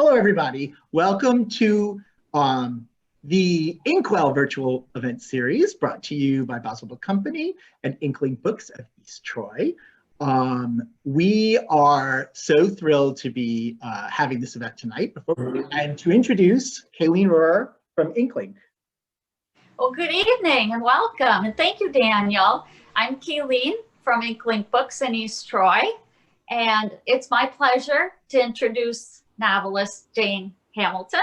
Hello, everybody. Welcome to the Inkwell virtual event series brought to you by Boswell Book Company and InkLink Books of East Troy. We are so thrilled to be having this event tonight and to introduce Kayleen Rohrer from InkLink. Well, good evening and welcome. And thank you, Daniel. I'm Kayleen from InkLink Books in East Troy. And it's my pleasure to introduce novelist Jane Hamilton,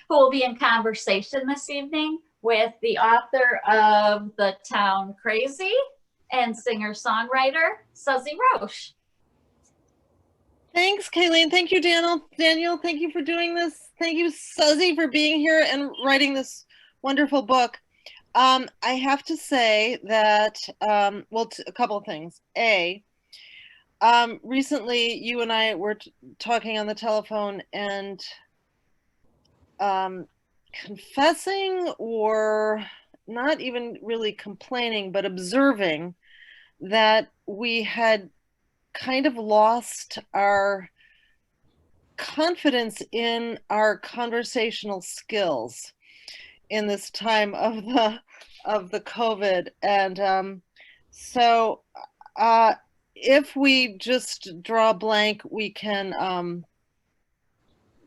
who will be in conversation this evening with the author of The Town Crazy and singer-songwriter Suzzy Roche. Thanks, Kayleen. Thank you, Daniel, thank you for doing this. Thank you, Suzzy, for being here and writing this wonderful book. I have to say that, a couple of things. Recently, you and I were talking on the telephone and confessing, or not even really complaining, but observing that we had kind of lost our confidence in our conversational skills in this time of the COVID. And if we just draw a blank, we can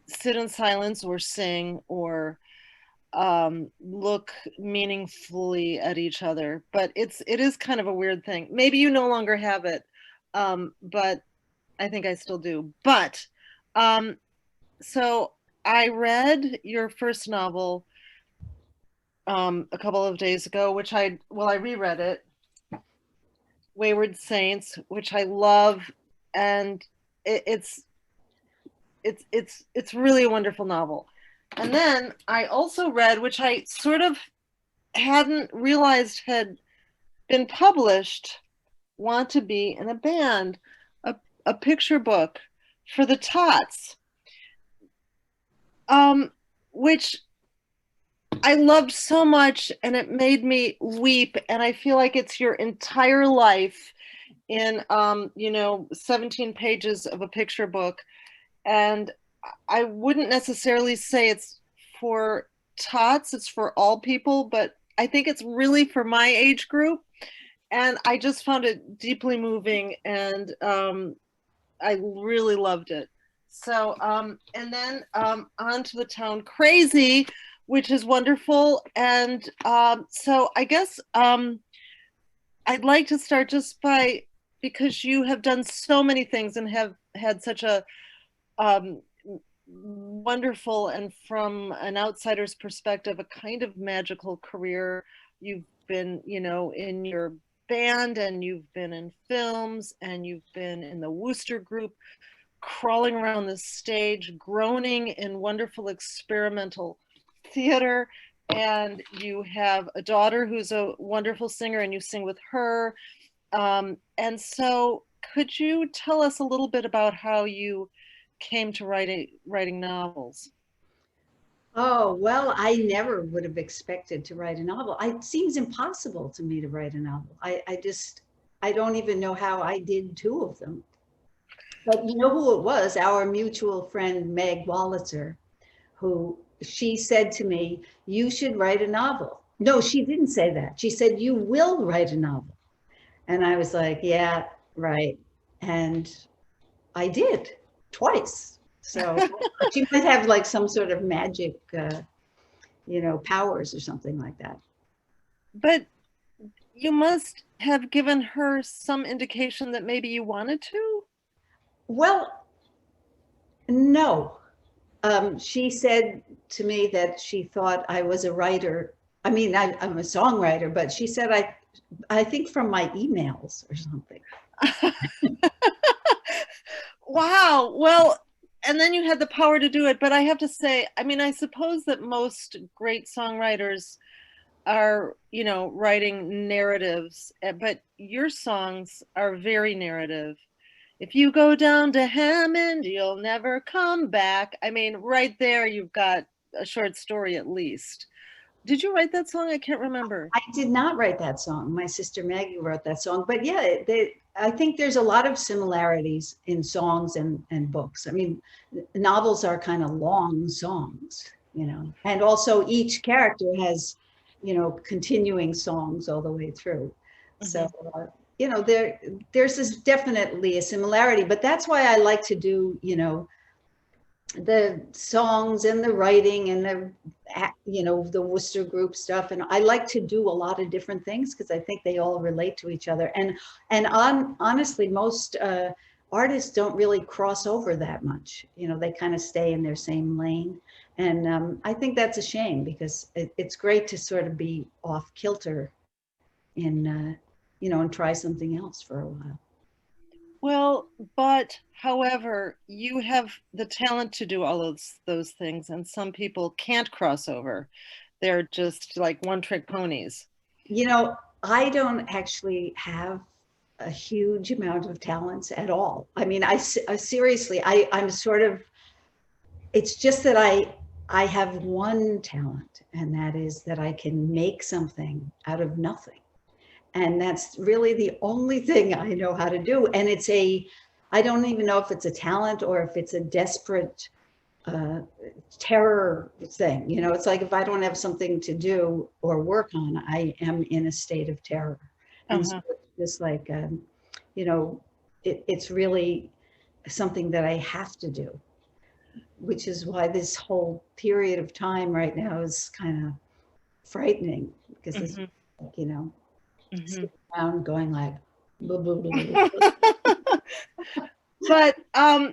sit in silence or sing or look meaningfully at each other. But it is kind of a weird thing. Maybe you no longer have it, but I think I still do. But so I read your first novel a couple of days ago, which I reread it, Wayward Saints, which I love, and it's really a wonderful novel. And then I also read, which I sort of hadn't realized had been published, Want to Be in a Band, a picture book for the Tots, which I loved so much, and it made me weep. And I feel like it's your entire life in, 17 pages of a picture book. And I wouldn't necessarily say it's for tots, it's for all people, but I think it's really for my age group. And I just found it deeply moving, and I really loved it. So, and then on to The Town Crazy, which is wonderful. And so I guess I'd like to start just by, because you have done so many things and have had such a wonderful, and from an outsider's perspective, a kind of magical career. You've been, in your band, and you've been in films, and you've been in the Wooster Group, crawling around the stage, groaning in wonderful experimental theater, and you have a daughter who's a wonderful singer, and you sing with her. And so could you tell us a little bit about how you came to writing novels? Oh, well, I never would have expected to write a novel. It seems impossible to me to write a novel. I don't even know how I did 2 of them. But you know who it was? Our mutual friend, Meg Wolitzer, she said to me, you should write a novel. No, she didn't say that. She said, you will write a novel. And I was like, yeah, right. And I did twice. So she might have like some sort of magic, powers or something like that. But you must have given her some indication that maybe you wanted to? Well, no. She said to me that she thought I was a writer. I mean, I'm a songwriter, but she said, I think from my emails or something. Wow. Well, and then you had the power to do it. But I have to say, I mean, I suppose that most great songwriters are, writing narratives, but your songs are very narrative. If you go down to Hammond, you'll never come back. I mean, right there, you've got a short story at least. Did you write that song? I can't remember. I did not write that song. My sister Maggie wrote that song. But yeah, I think there's a lot of similarities in songs and books. I mean, novels are kind of long songs, you know, and also each character has, you know, continuing songs all the way through. So, you know, there's this definitely a similarity, but that's why I like to do, you know, the songs and the writing and the, you know, the Worcester group stuff. And I like to do a lot of different things because I think they all relate to each other. And honestly, most artists don't really cross over that much. You know, they kind of stay in their same lane. And I think that's a shame because it's great to sort of be off kilter in, you know, and try something else for a while. Well, but however, you have the talent to do all of those things, and some people can't cross over. They're just like one-trick ponies. You know, I don't actually have a huge amount of talents at all. I mean, I seriously, I'm sort of, it's just that I have one talent, and that is that I can make something out of nothing. And that's really the only thing I know how to do. And it's I don't even know if it's a talent or if it's a desperate terror thing. You know, it's like if I don't have something to do or work on, I am in a state of terror. And so it's just like, you know, it's really something that I have to do, which is why this whole period of time right now is kind of frightening because it's, you know, sitting around going like, blah, blah, blah, blah.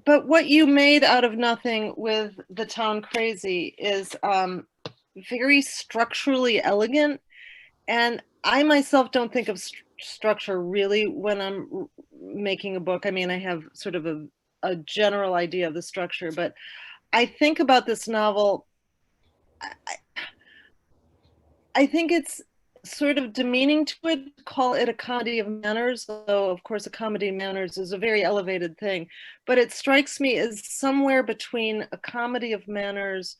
But what you made out of nothing with The Town Crazy is very structurally elegant. And I myself don't think of structure really when I'm making a book. I mean, I have sort of a general idea of the structure, but I think about this novel, I think it's sort of demeaning to it to call it a comedy of manners, though of course a comedy of manners is a very elevated thing, but it strikes me as somewhere between a comedy of manners,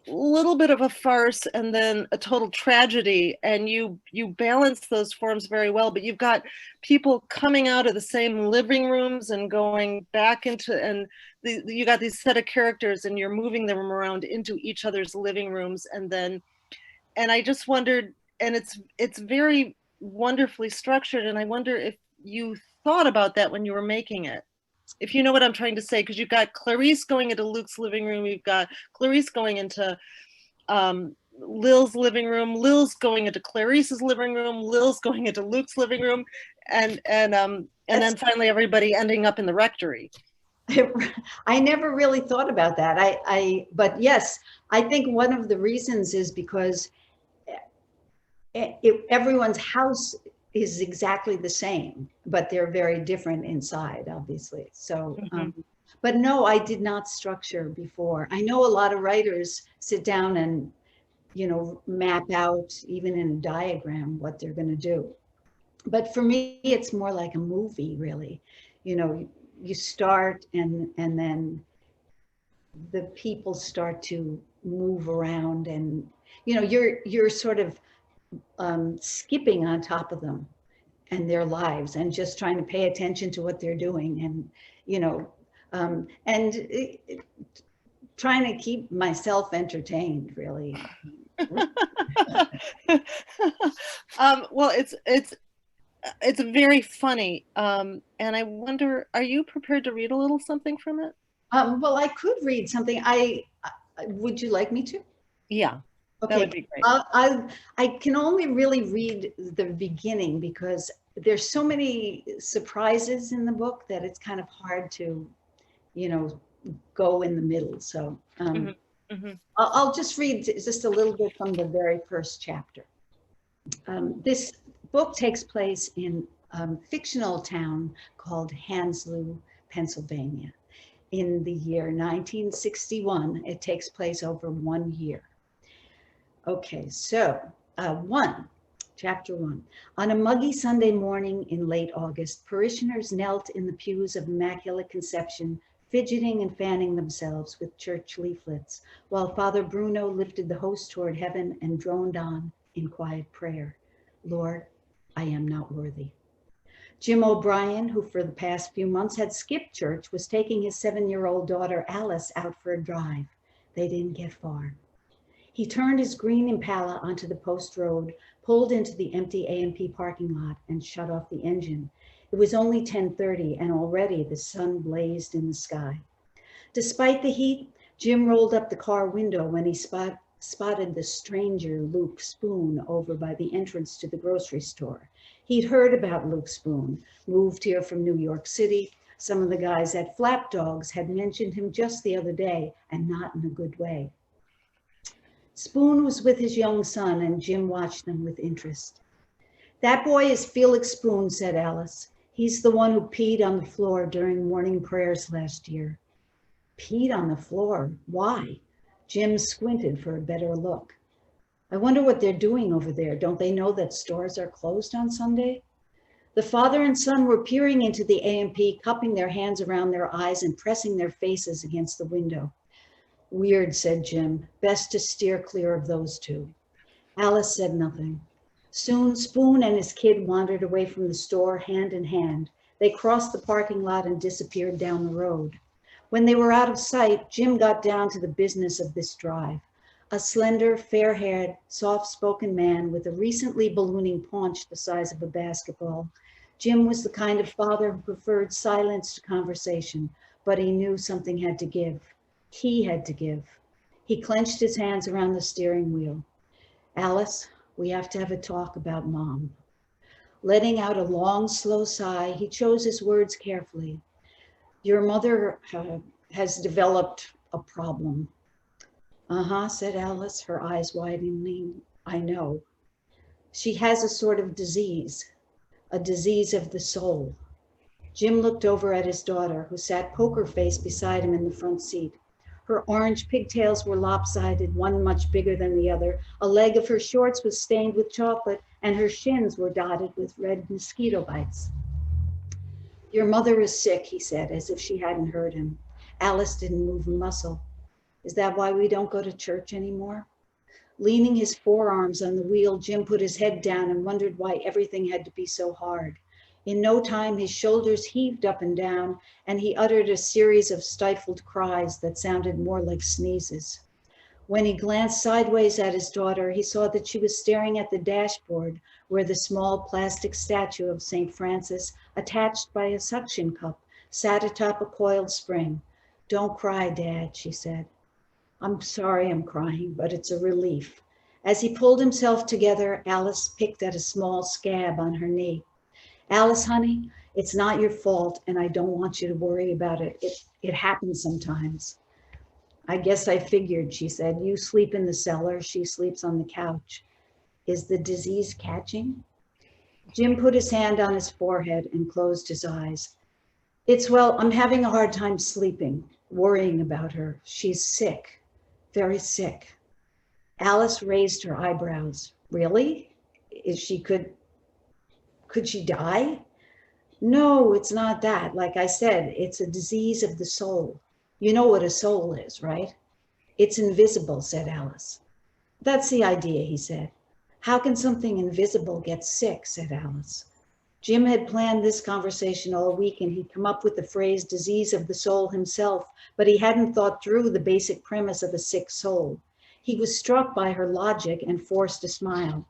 a little bit of a farce, and then a total tragedy. And you balance those forms very well, but you've got people coming out of the same living rooms and going back into, and you got these set of characters and you're moving them around into each other's living rooms. And I just wondered, and it's very wonderfully structured, and I wonder if you thought about that when you were making it. If you know what I'm trying to say, because you've got Clarice going into Luke's living room, you've got Clarice going into Lil's living room, Lil's going into Clarice's living room, Lil's going into Luke's living room, and then finally everybody ending up in the rectory. I never really thought about that. But yes, I think one of the reasons is because everyone's house is exactly the same, but they're very different inside, obviously. So, but no, I did not structure before. I know a lot of writers sit down and, you know, map out, even in a diagram, what they're going to do. But for me, it's more like a movie, really. You know, you start and then the people start to move around, and, you know, you're sort of skipping on top of them and their lives and just trying to pay attention to what they're doing, and, you know, trying to keep myself entertained, really. Well, it's very funny, and I wonder, are you prepared to read a little something from it? Well, I could read something. Would you like me to? Yeah. Okay. That would be great. I can only really read the beginning because there's so many surprises in the book that it's kind of hard to, you know, go in the middle. So I'll just read just a little bit from the very first chapter. This book takes place in a fictional town called Hounslow, Pennsylvania, in the year 1961. It takes place over 1 year. Okay, so chapter 1. On a muggy Sunday morning in late August, parishioners knelt in the pews of Immaculate Conception, fidgeting and fanning themselves with church leaflets, while Father Bruno lifted the host toward heaven and droned on in quiet prayer. Lord, I am not worthy. Jim O'Brien, who for the past few months had skipped church, was taking his 7-year-old daughter Alice out for a drive. They didn't get far. He turned his green Impala onto the post road, pulled into the empty A&P parking lot, and shut off the engine. It was only 10:30, and already the sun blazed in the sky. Despite the heat, Jim rolled up the car window when he spotted the stranger Luke Spoon over by the entrance to the grocery store. He'd heard about Luke Spoon, moved here from New York City. Some of the guys at Flap Dogs had mentioned him just the other day, and not in a good way. Spoon was with his young son, and Jim watched them with interest. "That boy is Felix Spoon," said Alice. "He's the one who peed on the floor during morning prayers last year." "Peed on the floor? Why?" Jim squinted for a better look. "I wonder what they're doing over there. Don't they know that stores are closed on Sunday?" The father and son were peering into the A&P, cupping their hands around their eyes and pressing their faces against the window. "Weird," said Jim. "Best to steer clear of those two." Alice said nothing. Soon Spoon and his kid wandered away from the store hand in hand. They crossed the parking lot and disappeared down the road. When they were out of sight, Jim got down to the business of this drive. A slender, fair-haired, soft-spoken man with a recently ballooning paunch the size of a basketball. Jim was the kind of father who preferred silence to conversation, but he knew something had to give. He had to give. He clenched his hands around the steering wheel. "Alice, we have to have a talk about Mom." Letting out a long, slow sigh, he chose his words carefully. "Your mother has developed a problem." "Uh-huh," said Alice, her eyes widening. "I know. She has a sort of disease, a disease of the soul." Jim looked over at his daughter, who sat poker face beside him in the front seat. Her orange pigtails were lopsided, one much bigger than the other. A leg of her shorts was stained with chocolate, and her shins were dotted with red mosquito bites. "Your mother is sick," he said, as if she hadn't heard him. Alice didn't move a muscle. "Is that why we don't go to church anymore?" Leaning his forearms on the wheel, Jim put his head down and wondered why everything had to be so hard. In no time, his shoulders heaved up and down, and he uttered a series of stifled cries that sounded more like sneezes. When he glanced sideways at his daughter, he saw that she was staring at the dashboard where the small plastic statue of St. Francis, attached by a suction cup, sat atop a coiled spring. "Don't cry, Dad," she said. "I'm sorry I'm crying, but it's a relief." As he pulled himself together, Alice picked at a small scab on her knee. "Alice, honey, it's not your fault, and I don't want you to worry about it. It happens sometimes." "I guess I figured," she said. "You sleep in the cellar, she sleeps on the couch. Is the disease catching?" Jim put his hand on his forehead and closed his eyes. Well, I'm having a hard time sleeping, worrying about her. She's sick, very sick." Alice raised her eyebrows. "Really? Could she die?" "No, it's not that. Like I said, it's a disease of the soul. You know what a soul is, right?" "It's invisible," said Alice. "That's the idea," he said. "How can something invisible get sick?" said Alice. Jim had planned this conversation all week, and he'd come up with the phrase disease of the soul himself, but he hadn't thought through the basic premise of a sick soul. He was struck by her logic and forced a smile.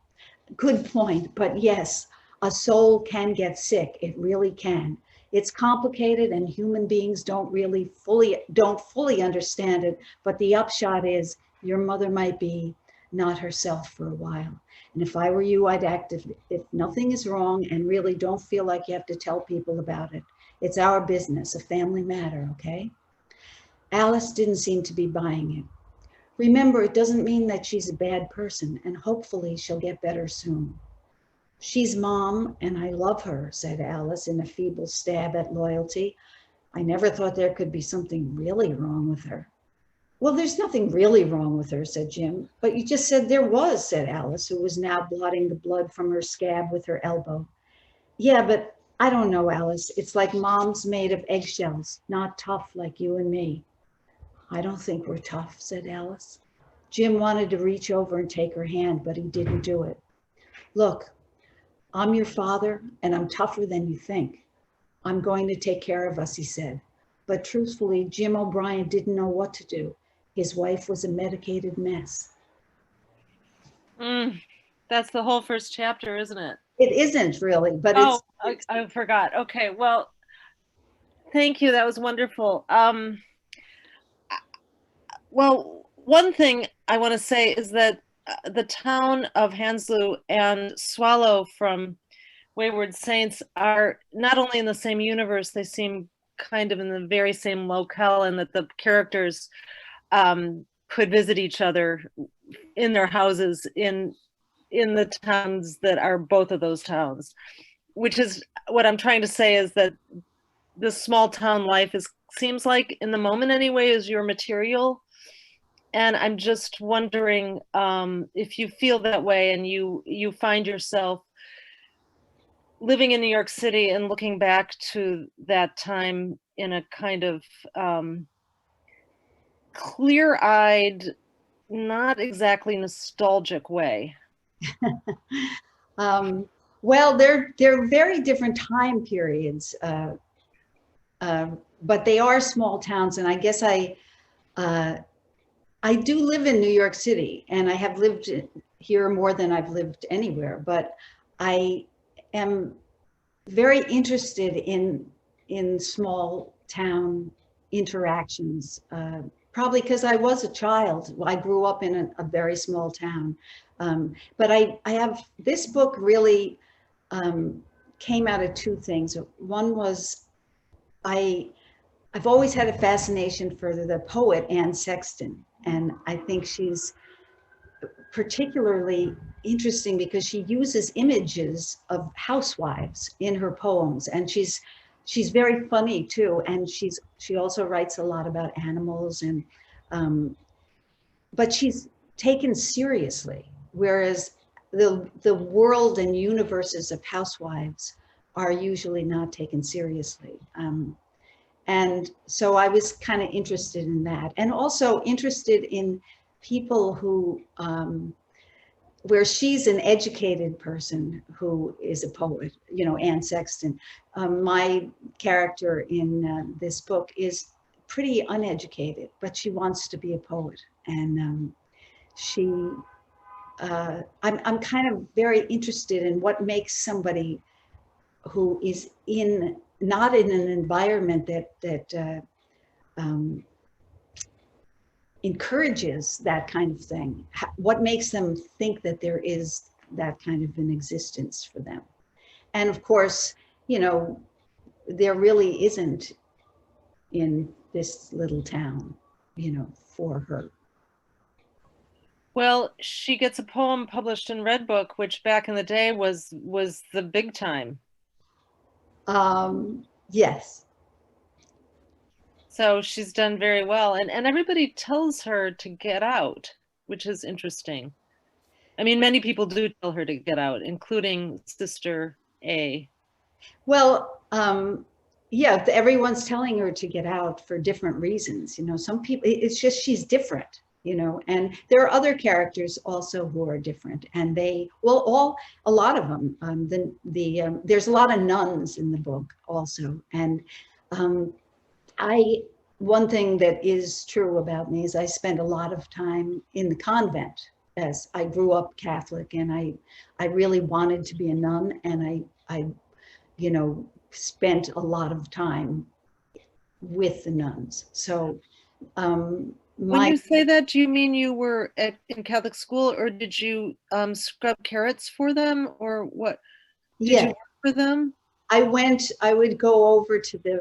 "Good point, but yes, a soul can get sick. It really can. It's complicated, and human beings don't fully understand it, but the upshot is your mother might be not herself for a while. And if I were you, I'd act if nothing is wrong, and really don't feel like you have to tell people about it. It's our business, a family matter, okay?" Alice didn't seem to be buying it. "Remember, it doesn't mean that she's a bad person, and hopefully she'll get better soon." "She's Mom, and I love her," said Alice in a feeble stab at loyalty. "I never thought there could be something really wrong with her." "Well, there's nothing really wrong with her," said Jim. "But you just said there was," said Alice, who was now blotting the blood from her scab with her elbow. "Yeah, but I don't know, Alice. It's like Mom's made of eggshells, not tough like you and me." "I don't think we're tough," said Alice. Jim wanted to reach over and take her hand, but he didn't do it. "Look, I'm your father and I'm tougher than you think. I'm going to take care of us, he said. But truthfully, Jim O'Brien didn't know what to do. His wife was a medicated mess. That's the whole first chapter, isn't it? It isn't really, but I forgot. Okay, well, thank you. That was wonderful. Well, one thing I want to say is that the town of Hanslow and Swallow from Wayward Saints are not only in the same universe, they seem kind of in the very same locale, and that the characters could visit each other in their houses in the towns that are both of those towns, which is what I'm trying to say, is that the small town life seems like, in the moment anyway, is your material. And I'm just wondering if you feel that way and you find yourself living in New York City and looking back to that time in a kind of clear-eyed, not exactly nostalgic way. Well, they're very different time periods, but they are small towns. And I guess I do live in New York City, and I have lived here more than I've lived anywhere, but I am very interested in small town interactions, probably because I was a child. I grew up in a very small town. But I have, this book really came out of two things. One was I've always had a fascination for the poet Anne Sexton. And I think she's particularly interesting because she uses images of housewives in her poems. And she's very funny too. And she also writes a lot about animals, and but she's taken seriously. Whereas the world and universes of housewives are usually not taken seriously. And so I was kind of interested in that, and also interested in people who, where she's an educated person who is a poet, you know, Anne Sexton. My character in this book is pretty uneducated, but she wants to be a poet. And I'm kind of very interested in what makes somebody who is not in an environment that encourages that kind of thing. What makes them think that there is that kind of an existence for them? And of course, you know, there really isn't in this little town, you know, for her. Well, she gets a poem published in Redbook, which back in the day was the big time. Yes. So she's done very well. And everybody tells her to get out, which is interesting. I mean, many people do tell her to get out, including Sister A. Well, yeah, everyone's telling her to get out for different reasons. You know, some people, it's just she's different, you know, and there are other characters also who are different. And a lot of them, there's a lot of nuns in the book also. And one thing that is true about me is I spend a lot of time in the convent, as I grew up Catholic, and I really wanted to be a nun, and I you know, spent a lot of time with the nuns. So when you say that, do you mean you were in Catholic school, or did you scrub carrots for them, or what? Did you work for them? I would go over to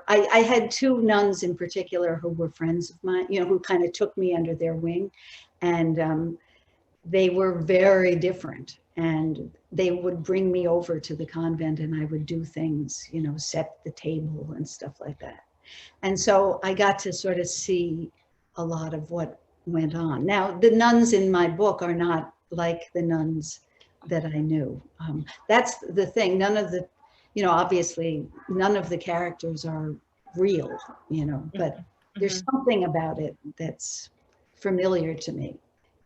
I had two nuns in particular who were friends of mine, you know, who kind of took me under their wing, and they were very different. And they would bring me over to the convent, and I would do things, you know, set the table and stuff like that. And so I got to sort of see a lot of what went on. Now, the nuns in my book are not like the nuns that I knew. That's the thing. None of the, you know, obviously none of the characters are real, you know, but there's something about it that's familiar to me,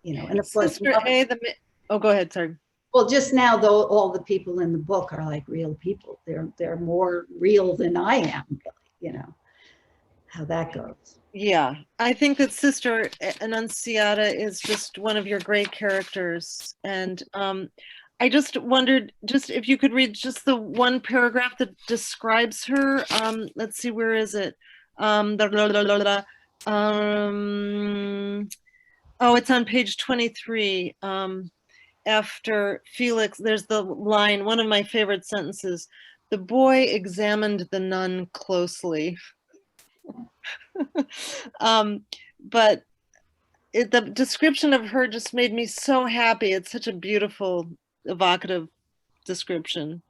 you know. And of course, Sister A, oh, go ahead, sorry. Well, just now, though, all the people in the book are like real people. They're more real than I am, really, you know, how that goes. Yeah, I think that Sister Annunziata is just one of your great characters. And I just wondered, just if you could read just the one paragraph that describes her. Let's see, where is it? Blah, blah, blah, blah, blah. Oh, it's on page 23. After Felix, there's the line, one of my favorite sentences: "The boy examined the nun closely." But the description of her just made me so happy. It's such a beautiful, evocative description.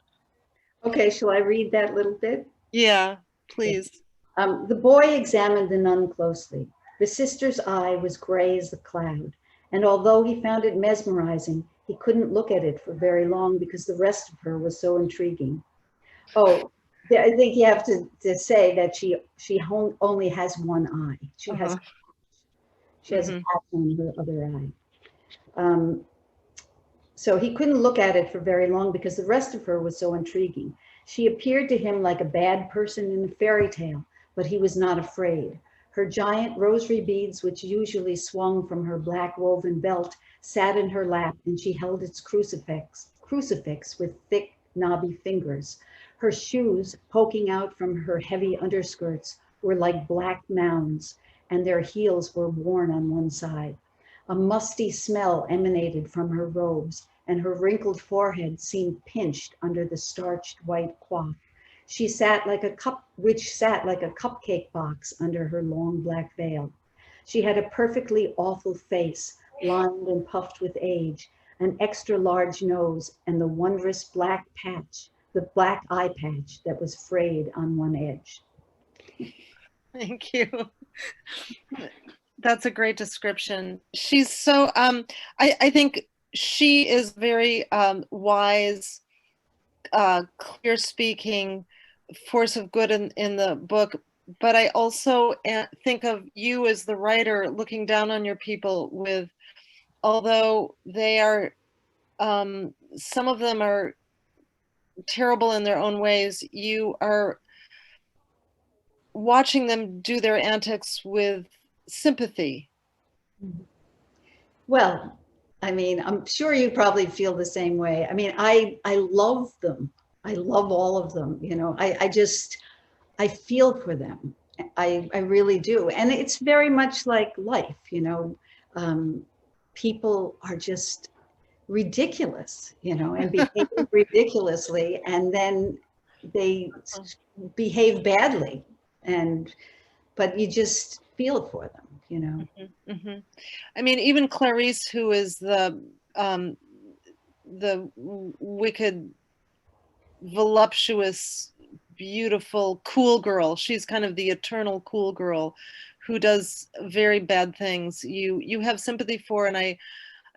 Okay, shall I read that little bit? Yeah, please. The boy examined the nun closely. The sister's eye was gray as the cloud, and although he found it mesmerizing, he couldn't look at it for very long because the rest of her was so intriguing. Oh, I think you have to say that she only has one eye. She has a patch on her other eye. So he couldn't look at it for very long because the rest of her was so intriguing. She appeared to him like a bad person in a fairy tale, but he was not afraid. Her giant rosary beads, which usually swung from her black woven belt, sat in her lap, and she held its crucifix with thick, knobby fingers. Her shoes, poking out from her heavy underskirts, were like black mounds, and their heels were worn on one side. A musty smell emanated from her robes, and her wrinkled forehead seemed pinched under the starched white coif. She sat like a cupcake box under her long black veil. She had a perfectly awful face, lined and puffed with age, an extra large nose, and the wondrous black eye patch that was frayed on one edge. Thank you. That's a great description. She's so, I think she is very wise, clear speaking, force of good in the book. But I also think of you as the writer looking down on your people with, although they are, some of them are terrible in their own ways, you are watching them do their antics with sympathy. Well, I mean, I'm sure you probably feel the same way. I mean, I love them. I love all of them. You know, I feel for them. I really do. And it's very much like life, you know. People are just ridiculous, you know, and behave ridiculously, and then they behave badly. But you just feel for them, you know. I mean, even Clarice, who is the wicked, voluptuous, beautiful, cool girl. She's kind of the eternal cool girl who does very bad things. You have sympathy for, and I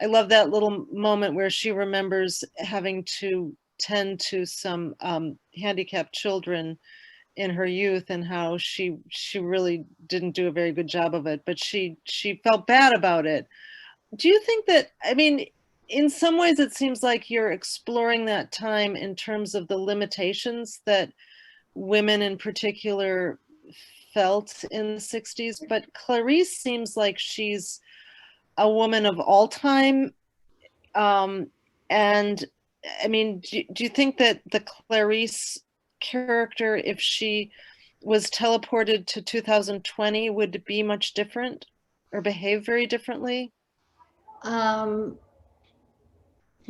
love that little moment where she remembers having to tend to some handicapped children in her youth, and how she really didn't do a very good job of it, but she felt bad about it. Do you think that, I mean, in some ways it seems like you're exploring that time in terms of the limitations that women in particular felt in the 60s, but Clarice seems like she's a woman of all time. And I mean, do you think that the Clarice character, if she was teleported to 2020, would be much different or behave very differently? Well,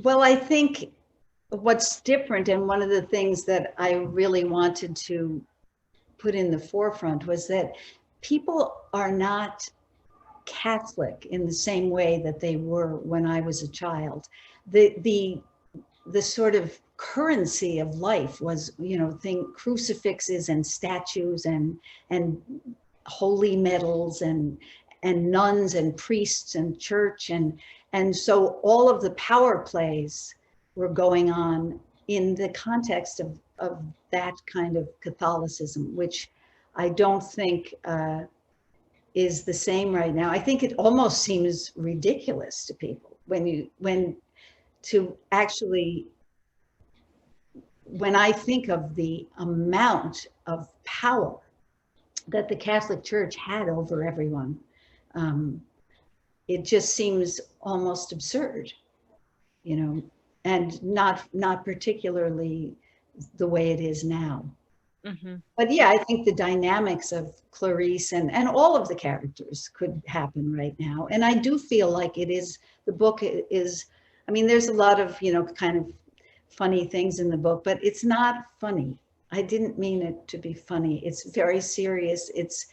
I think what's different, and one of the things that I really wanted to put in the forefront, was that people are not Catholic in the same way that they were when I was a child. The sort of currency of life was, you know, crucifixes and statues and holy medals and nuns and priests and church, and so all of the power plays were going on in the context of that kind of Catholicism, which I don't think is the same right now. I think it almost seems ridiculous to people when to actually, when I think of the amount of power that the Catholic Church had over everyone, it just seems almost absurd, you know, and not particularly the way it is now. Mm-hmm. But yeah, I think the dynamics of Clarice and all of the characters could happen right now. And I do feel like it is, the book is, I mean, there's a lot of, you know, kind of funny things in the book, but it's not funny. I didn't mean it to be funny. It's very serious. It's,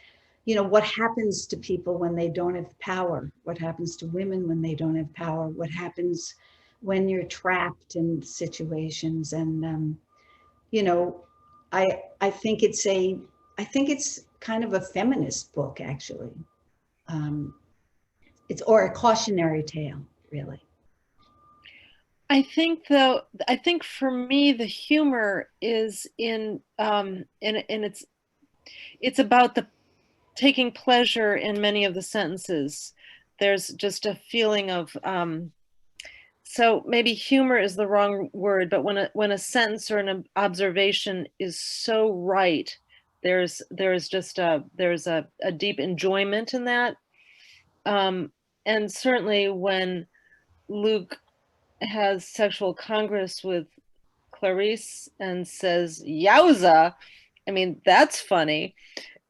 you know, what happens to people when they don't have power? What happens to women when they don't have power? What happens when you're trapped in situations? And, you know, I think it's kind of a feminist book, actually. Or a cautionary tale, really. I think though, I think for me, the humor is in it's about the taking pleasure in many of the sentences. There's just a feeling of, so maybe humor is the wrong word, but when a sentence or an observation is so right, there's a deep enjoyment in that. And certainly when Luke has sexual congress with Clarice and says "Yowza," I mean, that's funny.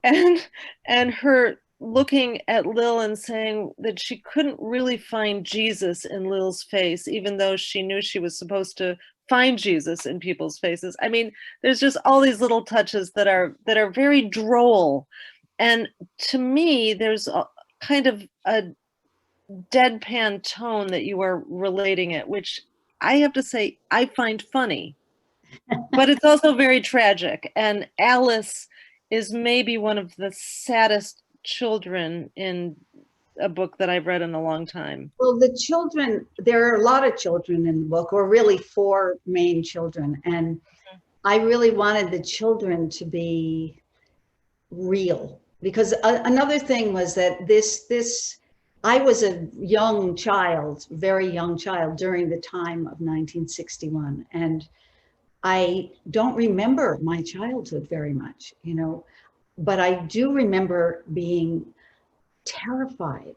And her looking at Lil and saying that she couldn't really find Jesus in Lil's face, even though she knew she was supposed to find Jesus in people's faces. I mean, there's just all these little touches that are very droll. And to me, there's a kind of a deadpan tone that you are relating it, which I have to say I find funny. But it's also very tragic. And Alice is maybe one of the saddest children in a book that I've read in a long time. Well, the children, there are a lot of children in the book, or really 4 main children. And I really wanted the children to be real, because another thing was that I was a young child, very young child during the time of 1961. And I don't remember my childhood very much, you know, but I do remember being terrified.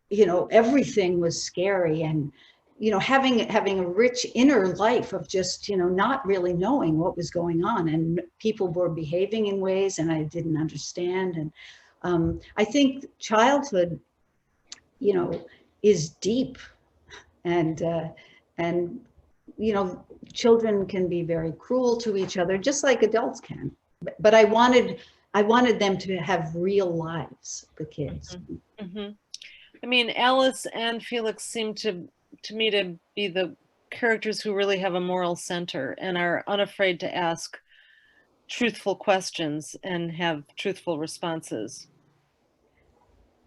You know, everything was scary, and, you know, having a rich inner life of just, you know, not really knowing what was going on, and people were behaving in ways and I didn't understand. And I think childhood, you know, is deep, and you know, children can be very cruel to each other, just like adults can. But I wanted them to have real lives, the kids. Mm-hmm. Mm-hmm. I mean, Alice and Felix seem to me to be the characters who really have a moral center and are unafraid to ask truthful questions and have truthful responses.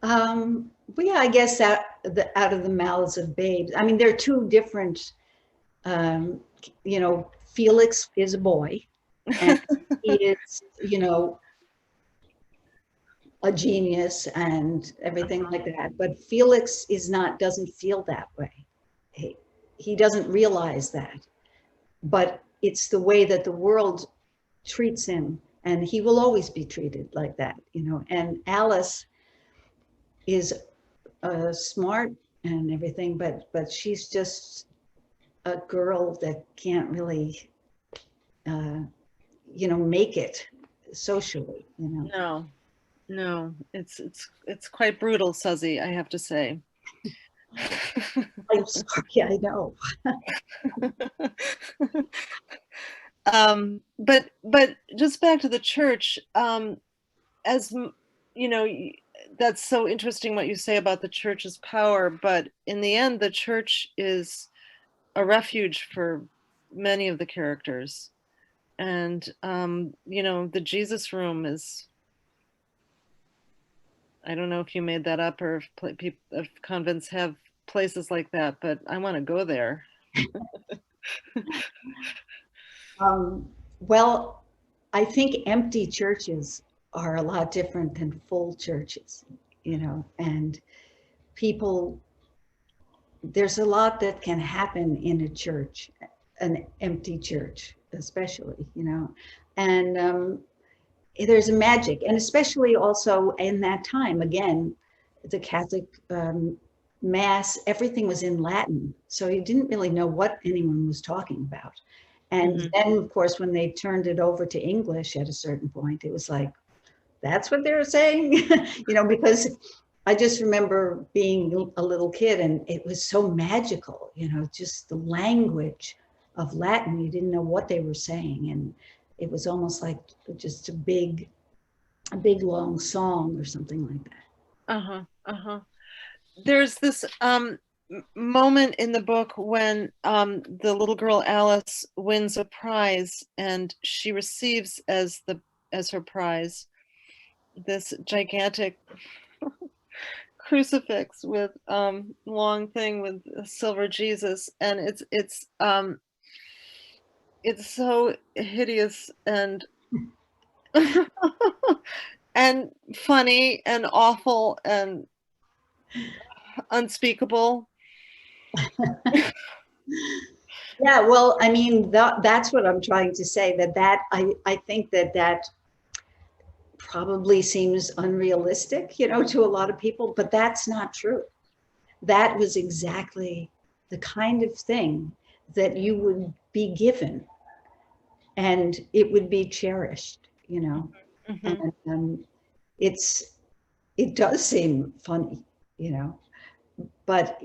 Well, yeah, I guess out of the mouths of babes. I mean, they're 2 different. You know, Felix is a boy, and he is, you know, a genius and everything like that. But Felix doesn't feel that way. He doesn't realize that. But it's the way that the world treats him, and he will always be treated like that, you know. And Alice is smart and everything, but she's just a girl that can't really, you know, make it socially, you know. No, it's quite brutal, Suzzy, I have to say. I'm sorry, I know. But just back to the church, as you know, that's so interesting what you say about the church's power, but in the end, the church is a refuge for many of the characters. And, you know, the Jesus room is, I don't know if you made that up or if convents have places like that, but I want to go there. Well, I think empty churches are a lot different than full churches, you know, and people there's a lot that can happen in a church, an empty church, especially, you know, and there's a magic, and especially also in that time, again, the Catholic Mass, everything was in Latin. So you didn't really know what anyone was talking about. And then, of course, when they turned it over to English at a certain point, it was like, that's what they were saying, you know, because I just remember being a little kid and it was so magical, you know, just the language of Latin. You didn't know what they were saying. And it was almost like just a big long song or something like that. There's this moment in the book when the little girl Alice wins a prize, and she receives as her prize this gigantic crucifix with long thing with a silver Jesus, and it's so hideous and and funny and awful and unspeakable. Yeah, well, I mean, that's what I'm trying to say, that I think that probably seems unrealistic, you know, to a lot of people, but that's not true. That was exactly the kind of thing that you would be given and it would be cherished, you know. And it does seem funny, you know, but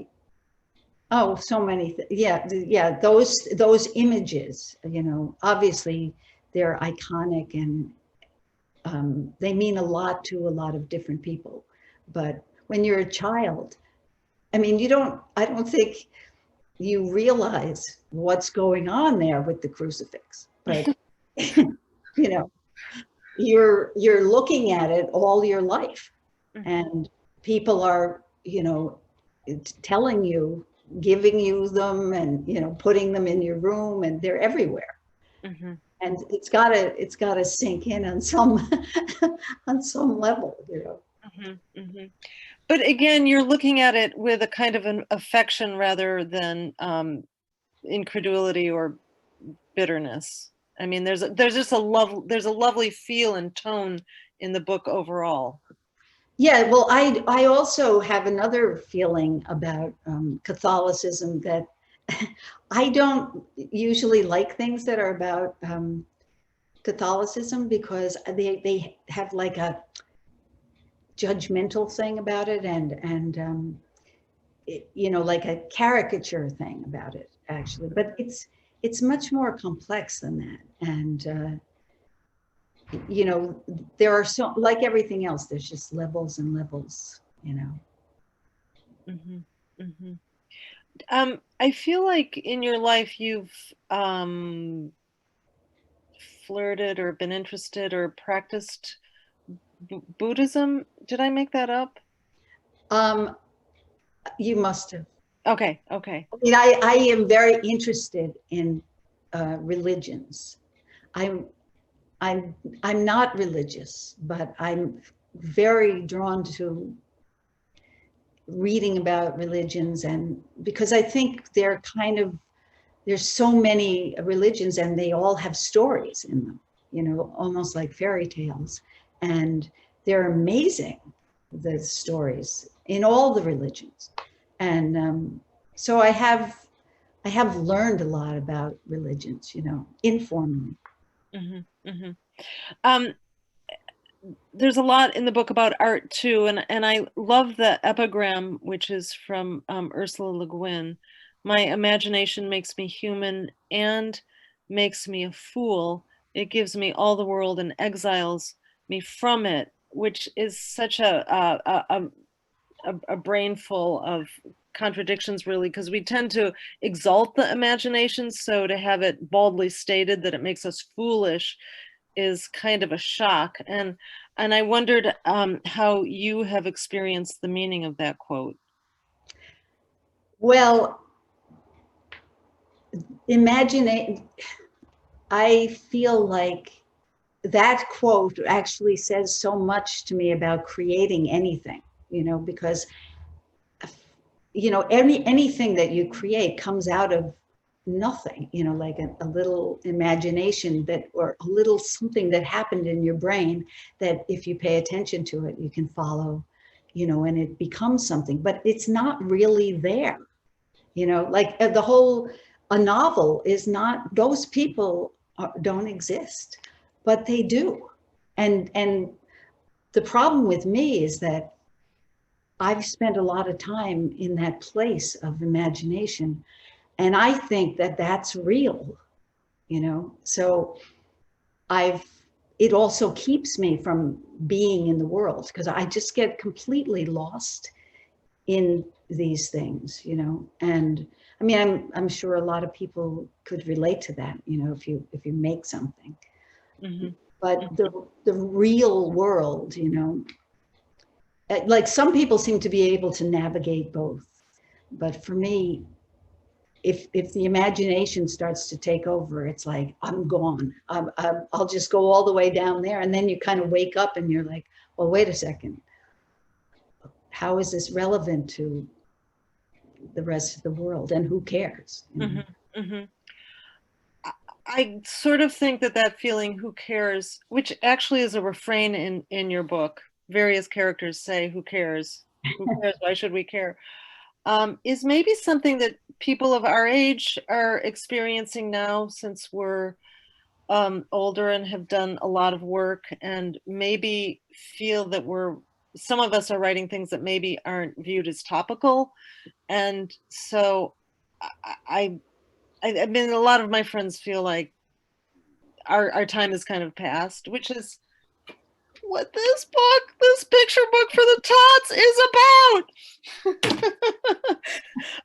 oh, so many, yeah, those images, you know, obviously they're iconic and they mean a lot to a lot of different people. But when you're a child, I mean, I don't think you realize what's going on there with the crucifix, but you know, you're looking at it all your life, and people are, you know, telling you, giving you them, and, you know, putting them in your room, and they're everywhere. And it's gotta sink in on some on some level, you know. But again, you're looking at it with a kind of an affection rather than incredulity or bitterness. I mean, there's just a lovely feel and tone in the book overall. Yeah, well, I also have another feeling about Catholicism, that I don't usually like things that are about Catholicism, because they have like a judgmental thing about it, and you know, like a caricature thing about it, actually. But it's much more complex than that, and you know, there are so, like everything else, there's just levels and levels, you know. I feel like in your life you've flirted or been interested or practiced Buddhism. Did I make that up? You must have. Okay. I mean, I am very interested in religions. I'm not religious, but I'm very drawn to reading about religions, and because I think there's so many religions and they all have stories in them, you know, almost like fairy tales, and they're amazing, the stories in all the religions. And so I have learned a lot about religions, you know, informally. There's a lot in the book about art too, and I love the epigram, which is from Ursula Le Guin. My imagination makes me human and makes me a fool. It gives me all the world and exiles me from it, which is such a brain full of contradictions, really, because we tend to exalt the imagination, so to have it baldly stated that it makes us foolish is kind of a shock. And I wondered how you have experienced the meaning of that quote. Well, I feel like that quote actually says so much to me about creating anything, you know, because you know, anything that you create comes out of nothing, you know, like a little imagination that, or a little something that happened in your brain that if you pay attention to it, you can follow, you know, and it becomes something, but it's not really there, you know, like a novel is not, those people don't exist, but they do. And the problem with me is that I've spent a lot of time in that place of imagination, and I think that that's real, you know? So it also keeps me from being in the world, because I just get completely lost in these things, you know? And I mean, I'm sure a lot of people could relate to that, you know, if you make something. Mm-hmm. But the real world, you know, like some people seem to be able to navigate both. But for me, if the imagination starts to take over, it's like, I'm gone. I'll just go all the way down there. And then you kind of wake up and you're like, well, wait a second. How is this relevant to the rest of the world? And who cares? You know? Mm-hmm. Mm-hmm. I sort of think that feeling, who cares, which actually is a refrain in your book. Various characters say, who cares? Who cares? Why should we care? Is maybe something that people of our age are experiencing now, since we're older and have done a lot of work, and maybe feel that some of us are writing things that maybe aren't viewed as topical. And so I mean, a lot of my friends feel like our time is kind of past, which is what this picture book for the tots is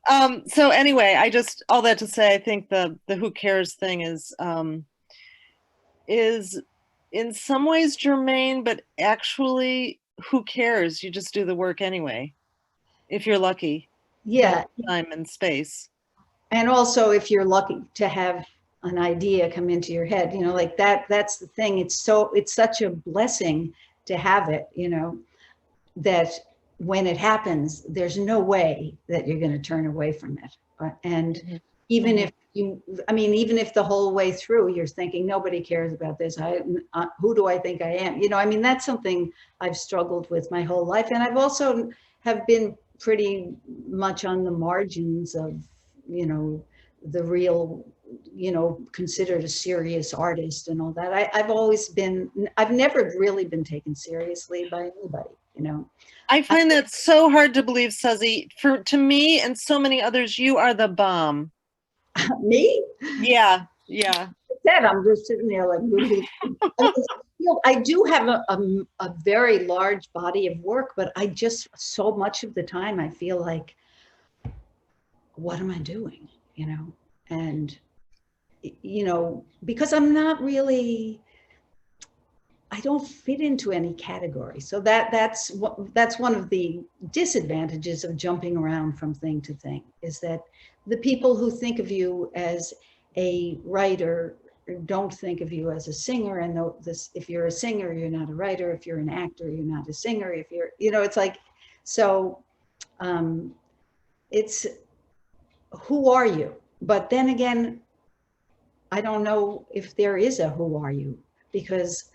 about. So anyway, all that to say, I think the who cares thing is in some ways germane, but actually, who cares? You just do the work anyway, if you're lucky. Yeah. Time and space. And also, if you're lucky to have an idea come into your head, you know, like that's the thing. It's such a blessing to have it, you know, that when it happens, there's no way that you're going to turn away from it. And Mm-hmm. even if even if the whole way through you're thinking, nobody cares about this, who do I think I am? You know, I mean, that's something I've struggled with my whole life. And I've also have been pretty much on the margins of, you know, the real, you know, considered a serious artist and all that. I've never really been taken seriously by anybody, you know. I find that so hard to believe, Suzzy. To me and so many others, you are the bomb. Me? Yeah. I'm just sitting there like, I do have a very large body of work, but I just, so much of the time I feel like, what am I doing? You know, and, you know, because I'm not really, I don't fit into any category. So that's one of the disadvantages of jumping around from thing to thing, is that the people who think of you as a writer don't think of you as a singer. And if you're a singer, you're not a writer. If you're an actor, you're not a singer. If you're, you know, it's like, so it's, who are you? But then again, I don't know if there is a who are you, because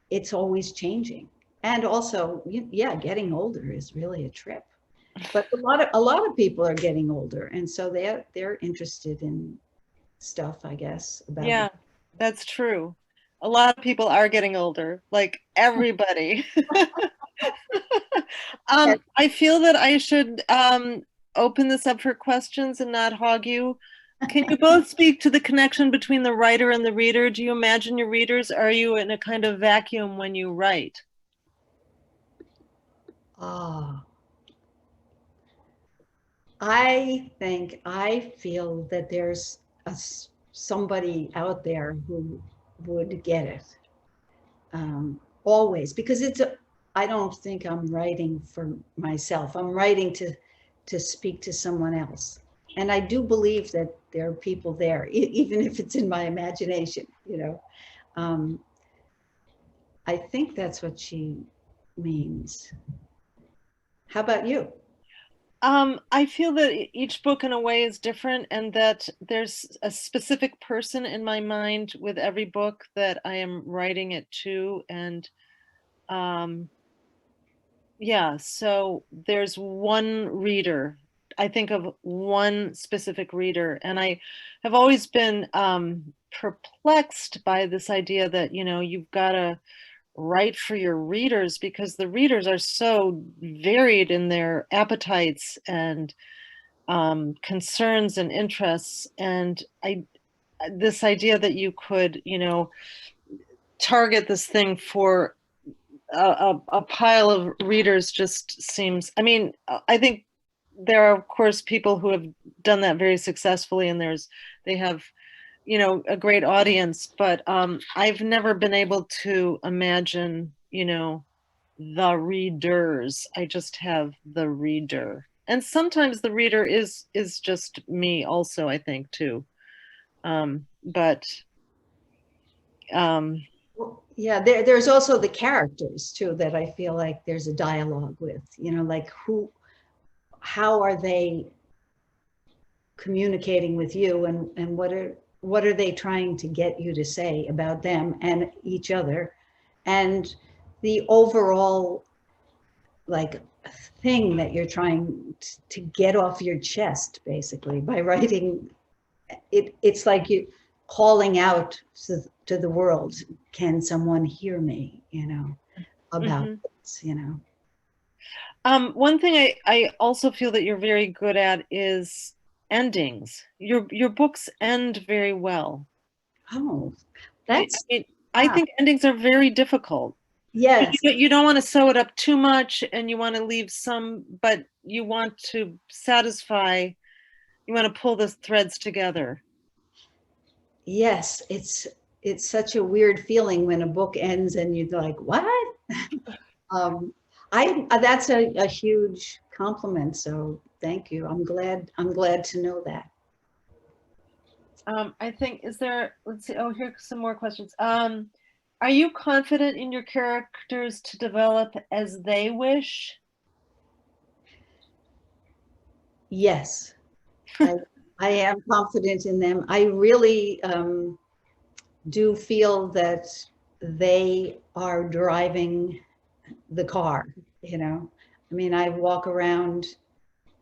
it's always changing. And also, yeah, getting older is really a trip. But a lot of people are getting older, and so they're interested in stuff, I guess. About Yeah, that's true. A lot of people are getting older, like everybody. I feel that I should open this up for questions and not hog you. Can you both speak to the connection between the writer and the reader? Do you imagine your readers? Are you in a kind of vacuum when you write? I feel that there's somebody out there who would get it. Always, because I don't think I'm writing for myself. I'm writing to speak to someone else. And I do believe that there are people there, even if it's in my imagination, you know. I think that's what she means. How about you? I feel that each book in a way is different, and that there's a specific person in my mind with every book that I am writing it to. And yeah, so there's one reader. I think of one specific reader, and I have always been perplexed by this idea that, you've got to write for your readers, because the readers are so varied in their appetites and concerns and interests. And this idea that you could, target this thing for a pile of readers just seems, I mean, I think there are, of course, people who have done that very successfully, and they have, a great audience, but I've never been able to imagine, the readers. I just have the reader. And sometimes the reader is just me also, I think, too. But Well, yeah, there's also the characters too that I feel like there's a dialogue with, like how are they communicating with you, and what are they trying to get you to say about them and each other, and the overall like thing that you're trying to get off your chest basically by writing it. It's like you calling out to the world, can someone hear me, about this, one thing I also feel that you're very good at is endings. Your books end very well. Oh, that's I think endings are very difficult. yes. You don't want to sew it up too much, and you want to leave some, but you want to satisfy, you want to pull the threads together. Yes, it's such a weird feeling when a book ends and you're like, what? I that's a huge compliment. So thank you. I'm glad to know that. I think, let's see, oh, here's some more questions. Are you confident in your characters to develop as they wish? Yes, I am confident in them. I really do feel that they are driving the car, I mean, I walk around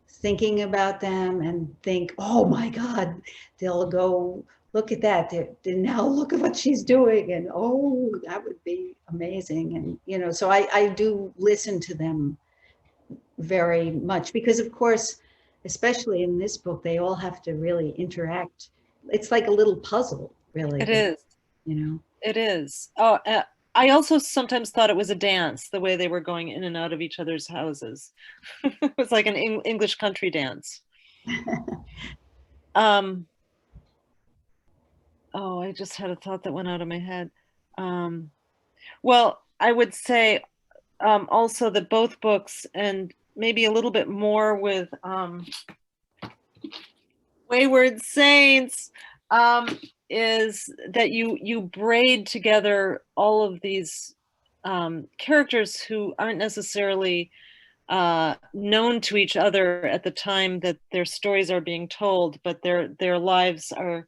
thinking about them and think, oh my God, they'll go, look at that. Now look at what she's doing. And oh, that would be amazing. And, so I do listen to them very much because, of course, especially in this book, they all have to really interact. It's like a little puzzle, really. It is. It is. Oh, I also sometimes thought it was a dance, the way they were going in and out of each other's houses. It was like an English country dance. Oh, I just had a thought that went out of my head. Well, I would say also that both books, and maybe a little bit more with Wayward Saints, is that you braid together all of these characters who aren't necessarily known to each other at the time that their stories are being told, but their lives are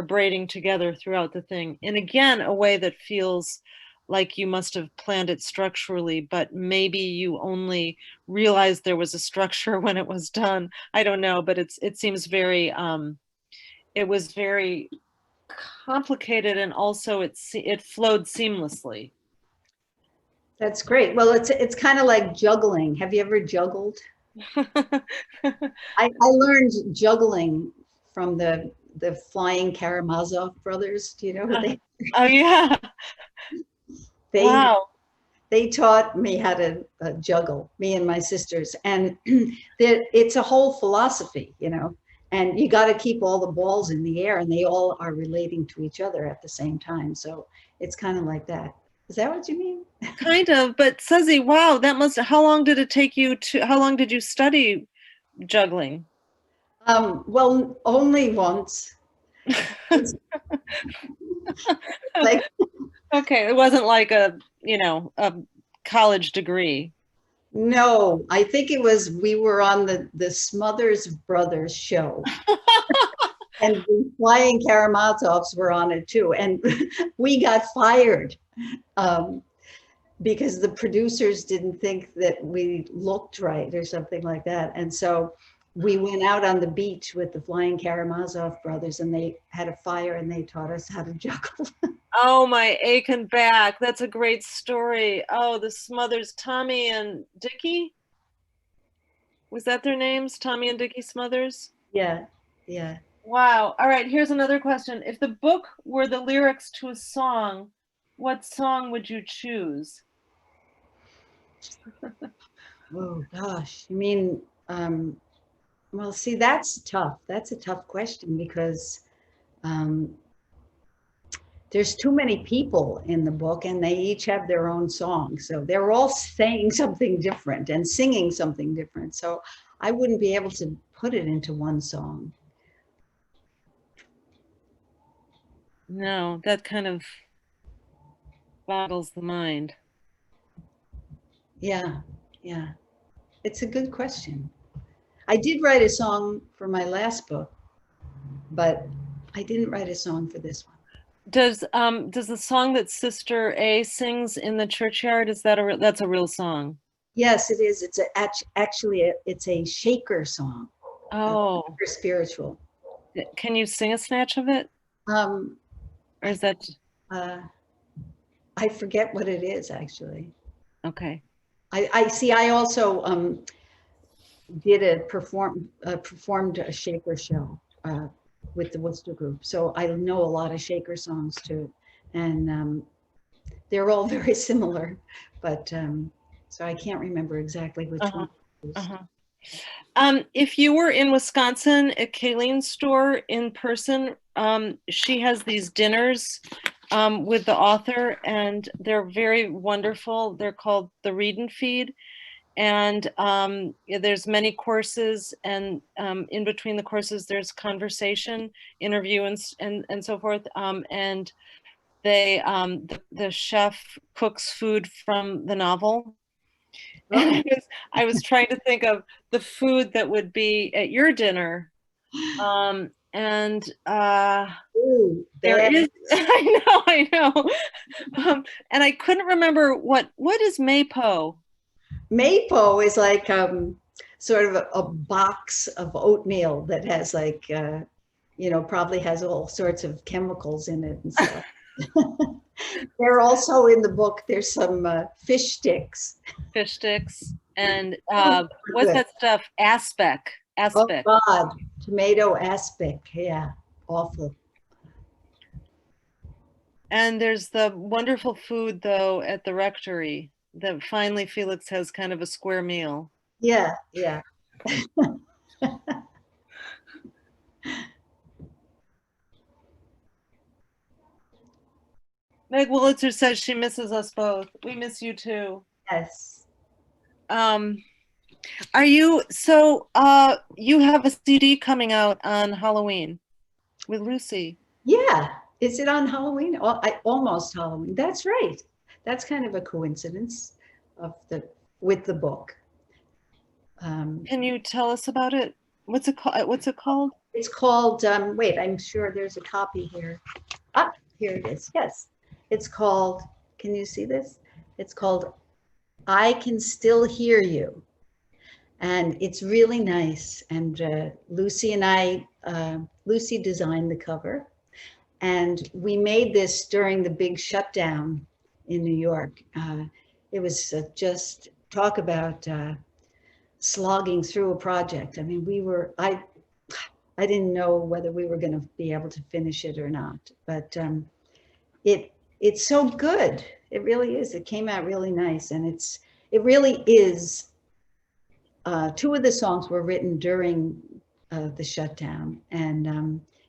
braiding together throughout the thing. And again, a way that feels like you must have planned it structurally, but maybe you only realized there was a structure when it was done. I don't know, but it seems very, it was very complicated, and also it flowed seamlessly. That's great. Well, it's kind of like juggling. Have you ever juggled? I learned juggling from the Flying Karamazov brothers. Do you know who they? Oh yeah. Wow. They taught me how to juggle, me and my sisters, and it's a whole philosophy, and you got to keep all the balls in the air, and they all are relating to each other at the same time. So it's kind of like that. Is that what you mean? Kind of, but Suzzy, wow, how long did it take you how long did you study juggling? Well, only once. Okay, it wasn't like a college degree. No, I think it was, we were on the Smothers Brothers show. And the Flying Karamazovs were on it too. And we got fired because the producers didn't think that we looked right or something like that. And so we went out on the beach with the Flying Karamazov brothers, and they had a fire and they taught us how to juggle. Oh, my aching back. That's a great story. Oh, the Smothers, Tommy and Dickie? Was that their names? Tommy and Dickie Smothers? Yeah, yeah. Wow. All right, here's another question. If the book were the lyrics to a song, what song would you choose? Oh gosh, you mean, well, see, that's tough. That's a tough question because there's too many people in the book and they each have their own song. So they're all saying something different and singing something different. So I wouldn't be able to put it into one song. No, that kind of boggles the mind. Yeah, yeah. It's a good question. I did write a song for my last book, but I didn't write a song for this one. Does the song that Sister A sings in the churchyard, is that that's a real song? Yes, it is. It's actually it's a Shaker song. Oh, For spiritual. can you sing a snatch of it? Or is that? I forget what it is actually. Okay. I see. I also did performed a Shaker show with the Worcester group, so I know a lot of Shaker songs too, and they're all very similar, but so I can't remember exactly which one. If you were in Wisconsin at Kayleen's store in person, she has these dinners with the author, and they're very wonderful. They're called the Read and Feed. And there's many courses, and in between the courses, there's conversation, interview, and so forth. And they, the chef cooks food from the novel. And I was trying to think of the food that would be at your dinner. Ooh, there is, I know. And I couldn't remember what is Mapo? Mapo is like sort of a box of oatmeal that has like, you know, probably has all sorts of chemicals in it and stuff. They're also in the book, there's some fish sticks. Fish sticks. And what's that stuff? Aspic. Oh God, tomato aspic. Yeah, awful. And there's the wonderful food, though, at the rectory that finally Felix has kind of a square meal. Yeah, yeah. Meg Wolitzer says she misses us both. We miss you too. Yes. Are you, so you have a CD coming out on Halloween with Lucy. Yeah. Is it on Halloween? Almost Halloween. That's right. That's kind of a coincidence with the book. Can you tell us about it? What's it called? It's called, wait, I'm sure there's a copy here. Ah, here it is. Yes. It's called, can you see this? It's called I Can Still Hear You. And it's really nice. And Lucy and I, Lucy designed the cover. And we made this during the big shutdown in New York. It was just talk about slogging through a project. I mean, I didn't know whether we were going to be able to finish it or not, but it's so good. It really is. It came out really nice, and it really is. Two of the songs were written during the shutdown, and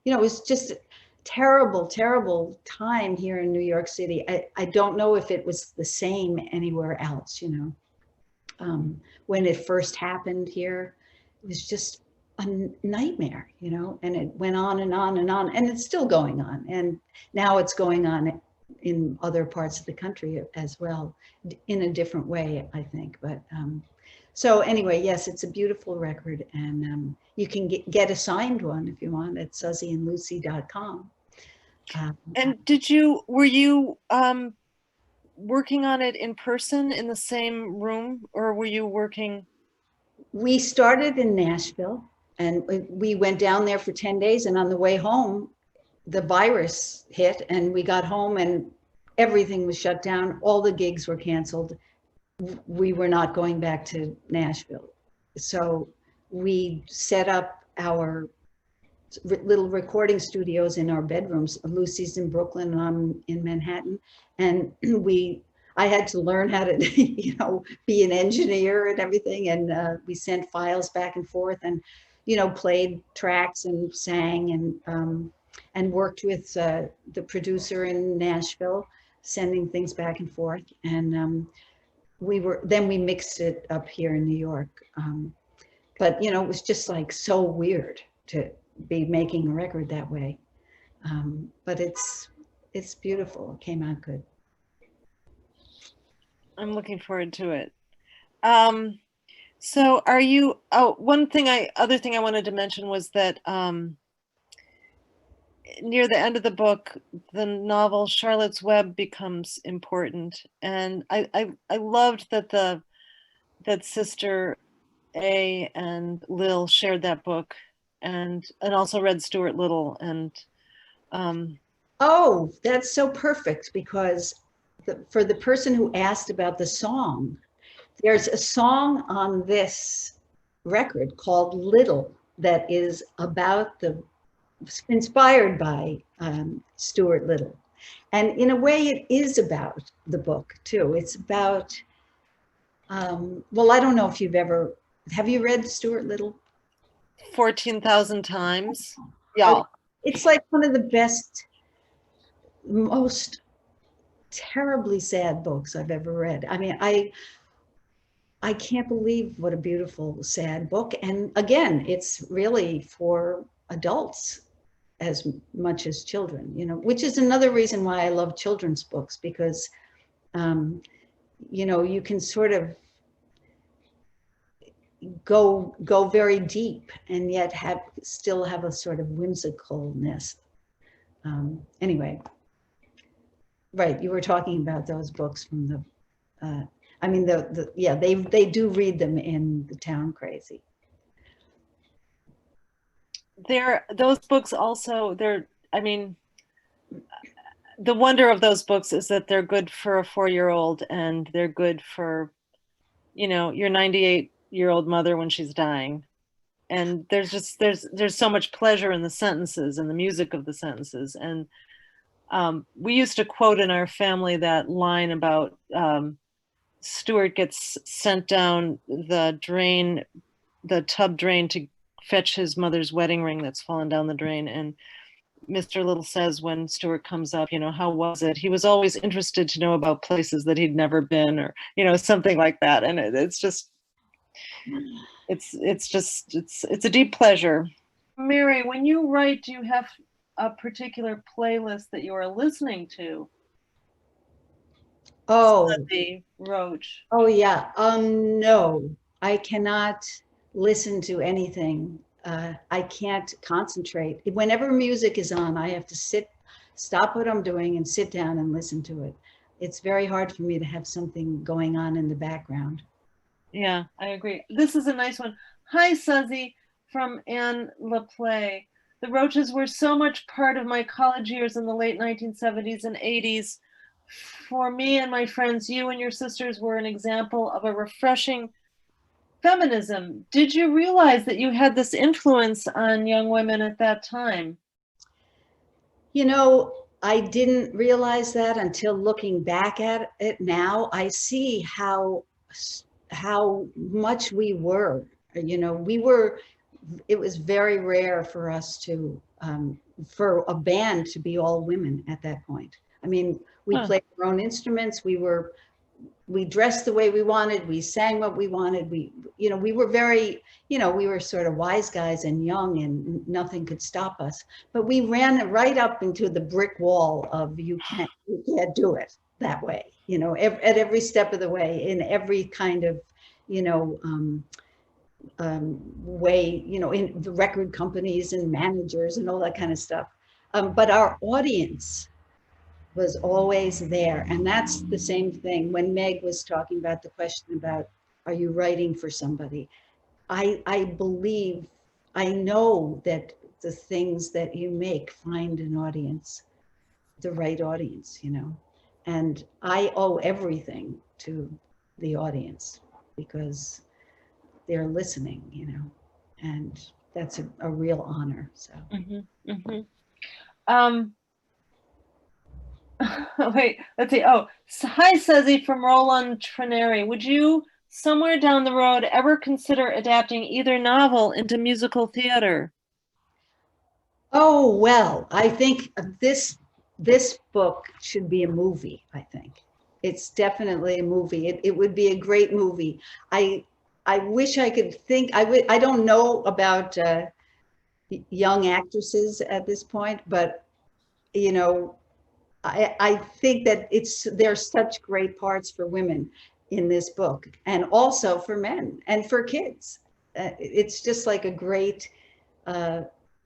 you know, it was just a terrible, terrible time here in New York City. I don't know if it was the same anywhere else. You know, when it first happened here, it was just a nightmare, you know, and it went on and on and on, and it's still going on. And now it's going on in other parts of the country as well, in a different way, I think. But so anyway, yes, it's a beautiful record, and you can get a signed one if you want at suzzyandlucy.com. And were you working on it in person in the same room, or were you working? We started in Nashville, and we went down there for 10 days, and on the way home, the virus hit, and we got home and everything was shut down. All the gigs were canceled. We were not going back to Nashville. So we set up our little recording studios in our bedrooms. Lucy's in Brooklyn and I'm in Manhattan. And I had to learn how to, be an engineer and everything. And we sent files back and forth and, played tracks and sang and worked with the producer in Nashville, sending things back and forth. And then we mixed it up here in New York. But, it was just like so weird to be making a record that way. But it's beautiful. It came out good. I'm looking forward to it. So are you, other thing I wanted to mention was that near the end of the book, the novel Charlotte's Web becomes important. And I loved that that Sister A and Lil shared that book and also read Stuart Little. And oh, that's so perfect, because for the person who asked about the song, there's a song on this record called Little that is inspired by Stuart Little. And in a way it is about the book too. It's about, well, I don't know if have you read Stuart Little? 14,000 times. Yeah. It's like one of the best, most terribly sad books I've ever read. I mean, I can't believe what a beautiful, sad book. And again, it's really for adults as much as children, which is another reason why I love children's books, because, you can sort of go very deep and yet still have a sort of whimsicalness. Anyway, right, you were talking about those books from the, they do read them in the Town Crazy. Those books also, the wonder of those books is that they're good for a 4-year-old and they're good for, your 98-year-old mother when she's dying. And there's so much pleasure in the sentences and the music of the sentences. And we used to quote in our family that line about Stuart gets sent down the tub drain to fetch his mother's wedding ring that's fallen down the drain. And Mr. Little says when Stuart comes up, how was it? He was always interested to know about places that he'd never been, or, something like that. And it's a deep pleasure. Mary, when you write, do you have a particular playlist that you are listening to? Oh, Suzzy Roche. Oh yeah. No, I cannot listen to anything. I can't concentrate. Whenever music is on, I have to stop what I'm doing and sit down and listen to it. It's very hard for me to have something going on in the background. Yeah, I agree. This is a nice one. Hi, Suzzy, from Anne LaPlay. The Roches were so much part of my college years in the late 1970s and 80s. For me and my friends, you and your sisters were an example of a refreshing feminism. Did you realize that you had this influence on young women at that time? I didn't realize that until looking back at it now. I see how much we were. It was very rare for us to, for a band to be all women at that point. I mean, we played our own instruments. We were we dressed the way we wanted, we sang what we wanted, we were very, we were sort of wise guys and young and nothing could stop us. But we ran right up into the brick wall of you can't do it that way, at every step of the way, in every kind of, way, in the record companies and managers and all that kind of stuff. But our audience was always there. And that's the same thing when Meg was talking about the question about, are you writing for somebody? I believe, I know that the things that you make find an audience, the right audience, and I owe everything to the audience because they're listening, and that's a real honor. So. Wait, let's see. Oh, hi, Suzzy from Roland Trenary. Would you, somewhere down the road, ever consider adapting either novel into musical theater? Oh, well, I think this book should be a movie, I think. It's definitely a movie. It would be a great movie. I wish I could think, I don't know about young actresses at this point, but, I think that there's such great parts for women in this book, and also for men and for kids. It's just like a great,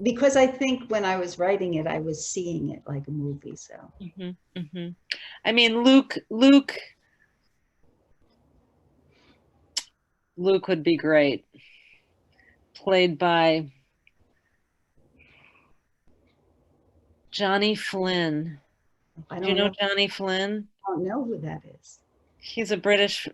because I think when I was writing it, I was seeing it like a movie. So. I mean, Luke would be great, played by Johnny Flynn. Do you know Johnny Flynn? I don't know who that is. He's a British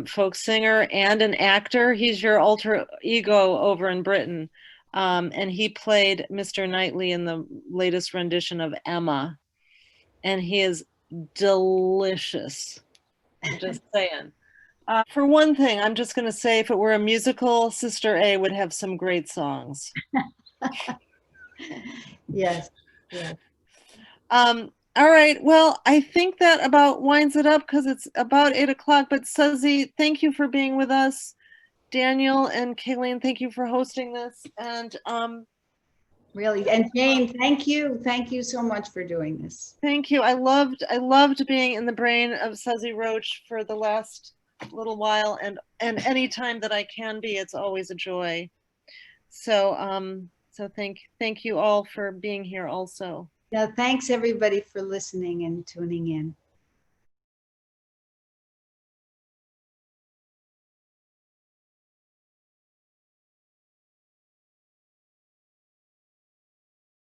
folk singer and an actor. He's your alter ego over in Britain. And he played Mr. Knightley in the latest rendition of Emma. And he is delicious. I'm just saying. For one thing, I'm just going to say, if it were a musical, Sister A would have some great songs. Yes. All right. Well, I think that about winds it up because it's about 8 o'clock. But Suzzy, thank you for being with us. Daniel and Kayleen, thank you for hosting this. And really, and Jane, thank you so much for doing this. Thank you. I loved being in the brain of Suzzy Roche for the last little while, and any time that I can be, it's always a joy. So so thank you all for being here also. Now, thanks everybody for listening and tuning in.